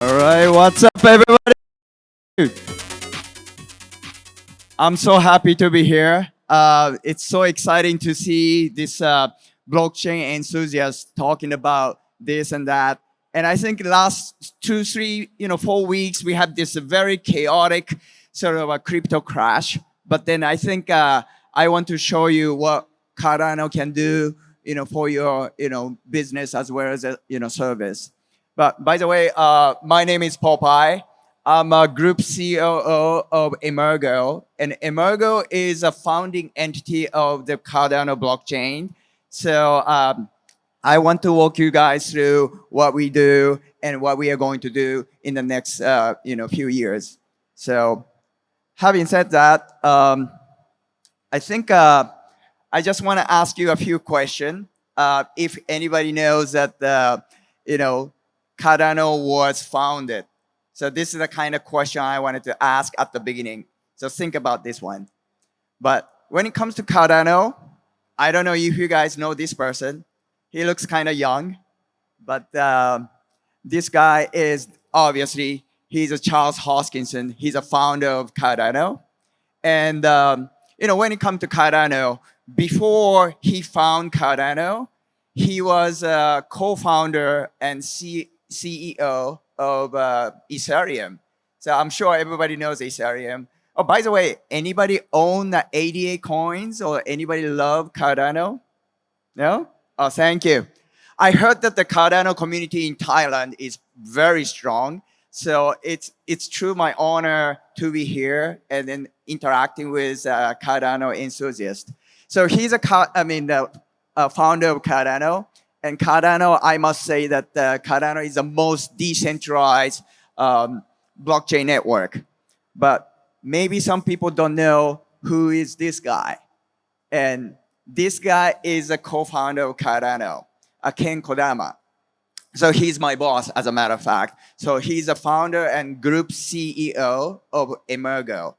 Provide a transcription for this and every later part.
All right, what's up, everybody? I'm so happy to be here. It's so exciting to see this blockchain enthusiasts talking about this and that. And I think last 2, 3, 4 weeks we had this very chaotic sort of a crypto crash. But then I think I want to show you what Cardano can do, for your business as well as service. But by the way, my name is Popeye. I'm a group COO of Emurgo, and Emurgo is a founding entity of the Cardano blockchain. So I want to walk you guys through what we do and what we are going to do in the next few years. So having said that, I think I just want to ask you a few questions. If anybody knows that Cardano was founded. So this is the kind of question I wanted to ask at the beginning. So think about this one. But when it comes to Cardano, I don't know if you guys know this person. He looks kind of young, but this guy is obviously, he's a Charles Hoskinson. He's a founder of Cardano. And, when it comes to Cardano, before he found Cardano, he was a co-founder and CEO of Ethereum. So I'm sure everybody knows Ethereum. Oh, by the way, anybody own the 88 coins or anybody love Cardano? No? Oh, thank you. I heard that the Cardano community in Thailand is very strong. So it's true my honor to be here and then interacting with Cardano enthusiasts. So he's the founder of Cardano. And Cardano, I must say that Cardano is the most decentralized blockchain network. But maybe some people don't know who is this guy. And this guy is a co-founder of Cardano, Ken Kodama. So he's my boss, as a matter of fact. So he's a founder and group CEO of Emurgo.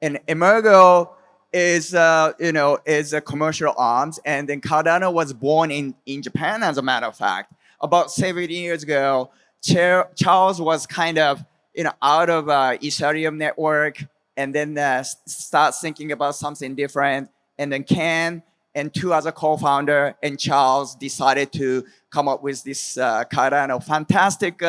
And Emurgo is a commercial arms, and then Cardano was born in Japan, as a matter of fact. About 7 years ago, Charles was kind of out of Ethereum network, and then start thinking about something different. And then Ken and 2 other co-founder and Charles decided to come up with this Cardano, fantastic,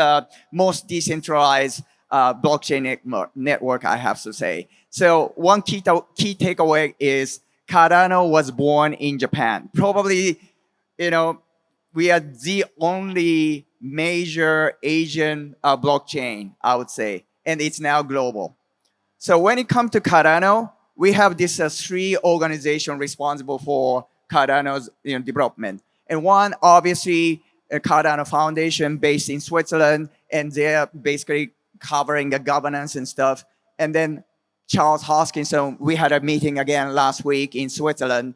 most decentralized blockchain network, I have to say. So one key takeaway is Cardano was born in Japan. Probably, we are the only major Asian blockchain, I would say, and it's now global. So when it comes to Cardano, we have this 3 organizations responsible for Cardano's development. And one, obviously, a Cardano Foundation based in Switzerland, and they're basically covering the governance and stuff. And then Charles Hoskinson, we had a meeting again last week in Switzerland.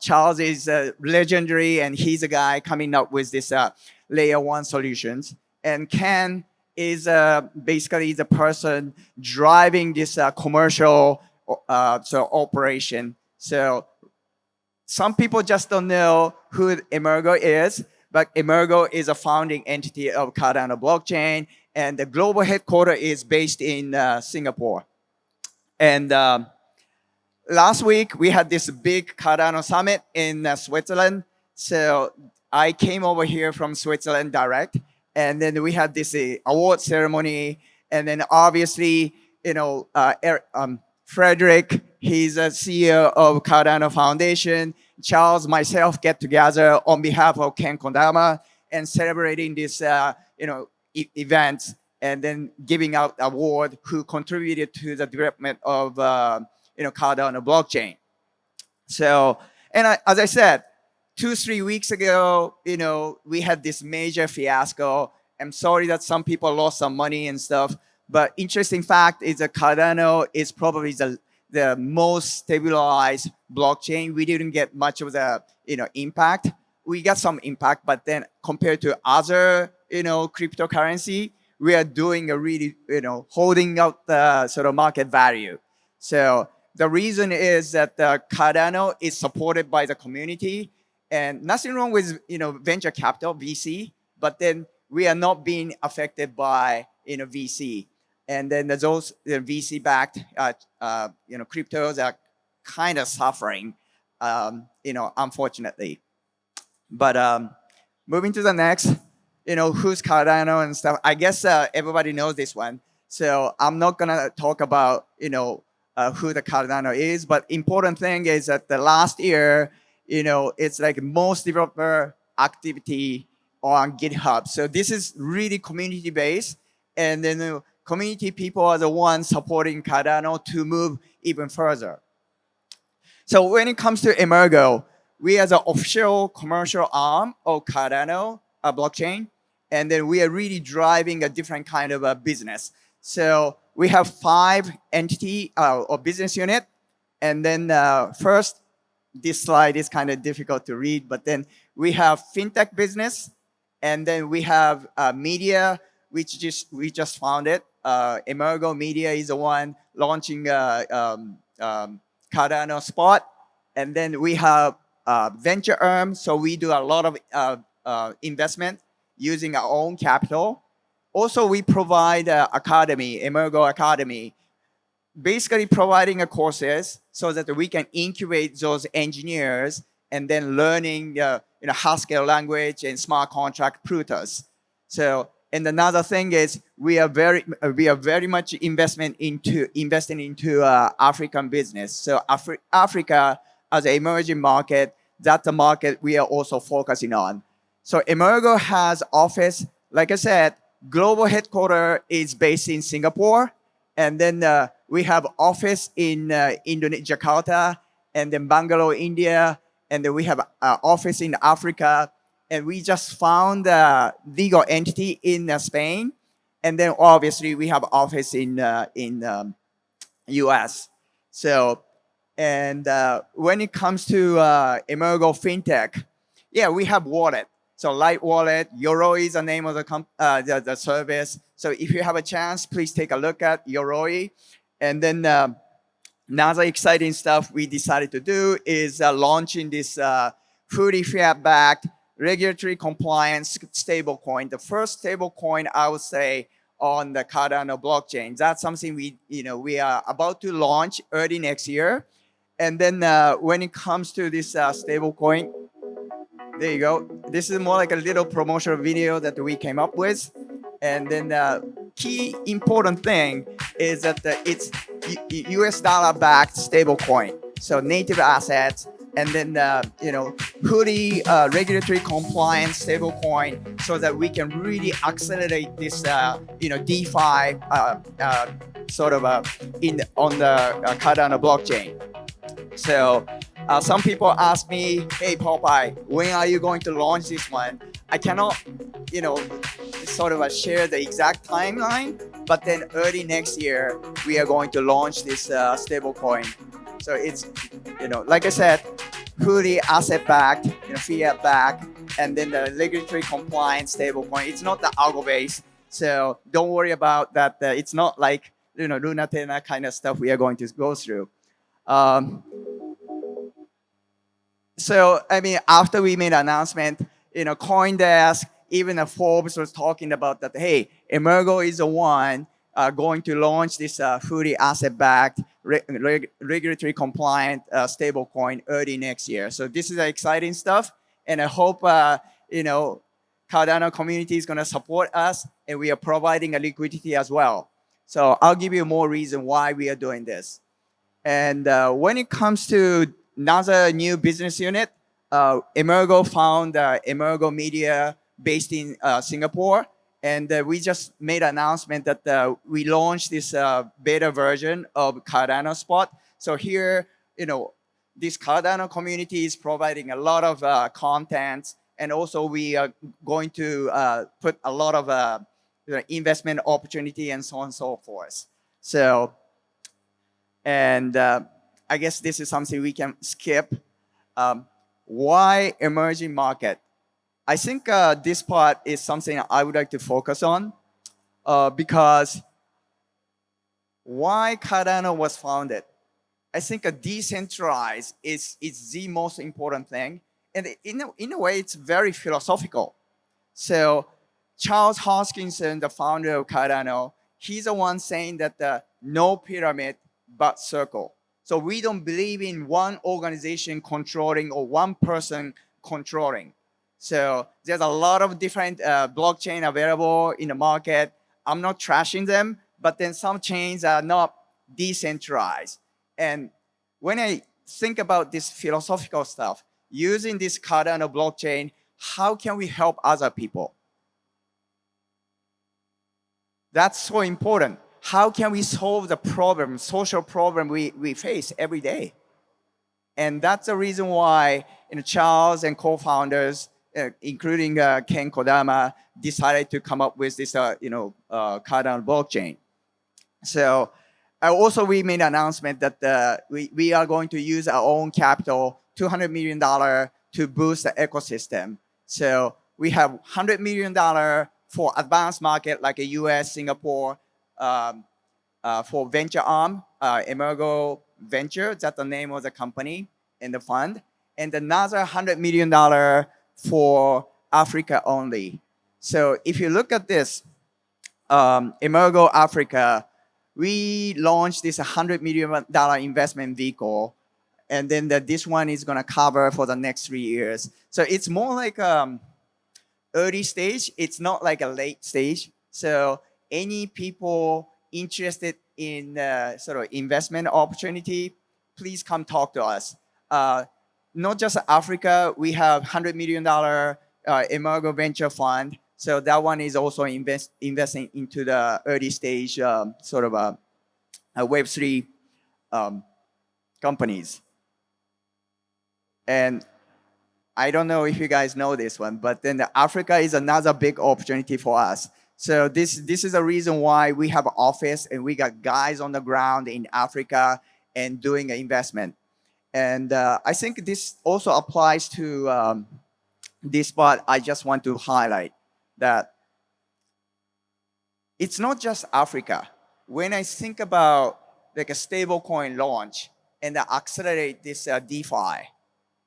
Charles is legendary, and he's a guy coming up with this layer 1 solutions. And Ken is basically the person driving this commercial operation. So some people just don't know who Emurgo is, but Emurgo is a founding entity of Cardano blockchain, and the global headquarters is based in Singapore. And last week we had this big Cardano summit in Switzerland. So I came over here from Switzerland direct, and then we had this award ceremony, and then obviously Frederick, he's a CEO of Cardano Foundation. Charles, myself get together on behalf of Ken Kodama and celebrating this, event, and then giving out award who contributed to the development of, Cardano blockchain. So, and as I said, 2-3 weeks ago, we had this major fiasco. I'm sorry that some people lost some money and stuff. But interesting fact is that Cardano is probably the most stabilized blockchain. We didn't get much of the impact. We got some impact, but then compared to other cryptocurrency, we are doing a really holding out the sort of market value. So the reason is that Cardano is supported by the community, and nothing wrong with venture capital VC, but then we are not being affected by VC, and then those VC-backed cryptos are kind of suffering, unfortunately. But moving to the next, who's Cardano and stuff. I guess everybody knows this one, so I'm not gonna talk about who the Cardano is. But important thing is that the last year, it's like most developer activity on GitHub. So this is really community based, and then the community people are the ones supporting Cardano to move even further. So when it comes to Emurgo, we are the official commercial arm of Cardano blockchain, and then we are really driving a different kind of a business. So we have 5 entity or business unit, and then first, this slide is kind of difficult to read, but then we have fintech business, and then we have media, which we just founded. Emurgo Media is the one launching Cardano Spot, and then we have venture arm, so we do a lot of investment using our own capital. Also, we provide academy, Emurgo Academy, basically providing courses so that we can incubate those engineers and then learning Haskell language and smart contract Plutus. So, and another thing is we are very much investing into African business. So Africa as an emerging market, that's the market we are also focusing on. So Emurgo has office, like I said, global headquarters is based in Singapore, and then we have office in Indonesia, Jakarta, and then Bangalore, India, and then we have office in Africa, and we just found a legal entity in Spain, and then obviously we have office in US. So, and when it comes to Emurgo FinTech, yeah, we have wallet. So Light Wallet, Yoroi is the name of the service. So if you have a chance, please take a look at Yoroi. And then another exciting stuff we decided to do is launching this fully fiat-backed regulatory compliance stablecoin. The first stablecoin, I would say, on the Cardano blockchain. That's something we are about to launch early next year. And then when it comes to this stablecoin, there you go. This is more like a little promotional video that we came up with. And then the key important thing is that it's US dollar backed stablecoin. So native assets, and then fully regulatory compliant stablecoin, so that we can really accelerate this DeFi on the Cardano blockchain. So some people ask me, hey Popeye, when are you going to launch this one? I cannot share the exact timeline, but then early next year we are going to launch this stablecoin. So it's like I said, fully asset backed, fiat backed, and then the regulatory compliant stablecoin. It's not the algo based, so don't worry about that. It's not like Luna Tena kind of stuff we are going to go through. So I mean, after we made an announcement, CoinDesk, even Forbes was talking about that. Hey, Emurgo is the one going to launch this fully asset-backed, regulatory compliant stablecoin early next year. So this is exciting stuff, and I hope Cardano community is going to support us, and we are providing a liquidity as well. So I'll give you more reason why we are doing this. And when it comes to another new business unit, Emurgo found Emurgo Media based in Singapore, and we just made an announcement that we launched this beta version of Cardano Spot. So here, this Cardano community is providing a lot of content, and also we are going to put a lot of investment opportunity and so on and so forth. So, and I guess this is something we can skip. Why emerging market? I think this part is something I would like to focus on because why Cardano was founded. I think a decentralized is the most important thing. And in a way, it's very philosophical. So Charles Hoskinson, the founder of Cardano, he's the one saying that no pyramid but circle. So we don't believe in one organization controlling or one person controlling. So there's a lot of different blockchain available in the market. I'm not trashing them, but then some chains are not decentralized. And when I think about this philosophical stuff, using this Cardano blockchain, how can we help other people? That's so important. How can we solve the problem, social problem we face every day? And that's the reason why Charles and co-founders, including Ken Kodama, decided to come up with this Cardano blockchain. So also we made an announcement that we are going to use our own capital, $200 million, to boost the ecosystem. So we have $100 million for advanced market like a US, Singapore, for venture arm, Emurgo Venture, that's the name of the company and the fund, and another $100 million for Africa only. So if you look at this, Emurgo Africa, we launched this $100 million investment vehicle, and then this one is going to cover for the next 3 years. So it's more like early stage. It's not like a late stage. So any people interested in sort of investment opportunity, please come talk to us. Not just Africa, we have $100 million Emurgo Venture Fund. So that one is also investing into the early stage sort of a Web3 companies. And I don't know if you guys know this one, but then Africa is another big opportunity for us. So this is the reason why we have an office and we got guys on the ground in Africa and doing an investment. And I think this also applies to this part. I just want to highlight that it's not just Africa. When I think about like a stablecoin launch and accelerate this DeFi,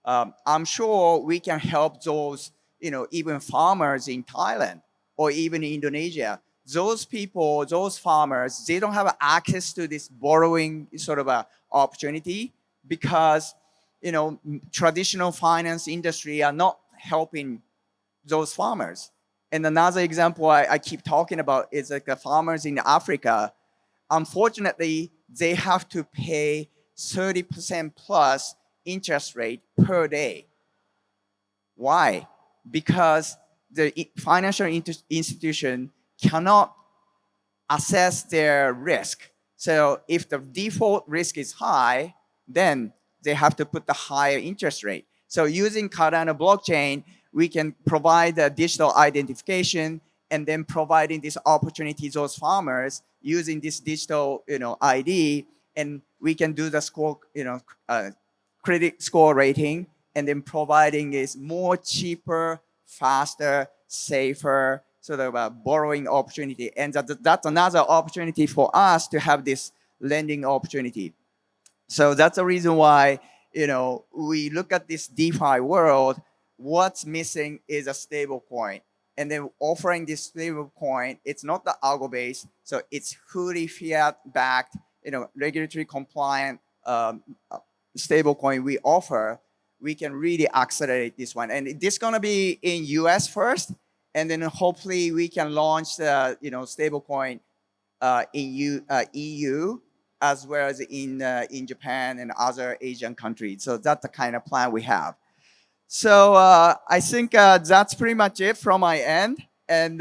I'm sure we can help those, even farmers in Thailand or even in Indonesia. Those people, those farmers, they don't have access to this borrowing sort of a opportunity because, traditional finance industry are not helping those farmers. And another example I keep talking about is like the farmers in Africa. Unfortunately, they have to pay 30% plus interest rate per day. Why? Because the financial institution cannot assess their risk. So if the default risk is high, then they have to put the higher interest rate. So using Cardano blockchain, we can provide the digital identification and then providing this opportunity to those farmers using this digital, ID, and we can do the score, credit score rating, and then providing is more cheaper, faster, safer sort of a borrowing opportunity. And that's another opportunity for us to have this lending opportunity. So that's the reason why, we look at this DeFi world, what's missing is a stable coin. And then offering this stable coin, it's not the algo base, so it's fully fiat backed, regulatory compliant stable coin we offer. We can really accelerate this one. And this is gonna be in US first, and then hopefully we can launch the stable coin in EU as well as in Japan and other Asian countries. So that's the kind of plan we have. So I think that's pretty much it from my end. And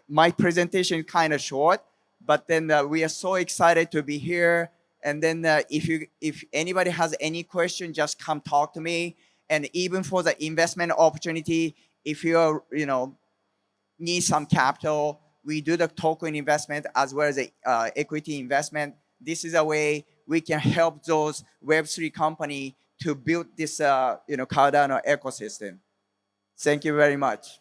my presentation kind of short, but then we are so excited to be here. And then if anybody has any question, just come talk to me. And even for the investment opportunity, if you need some capital, we do the token investment as well as the equity investment. This is a way we can help those Web3 company to build this Cardano ecosystem. Thank you very much.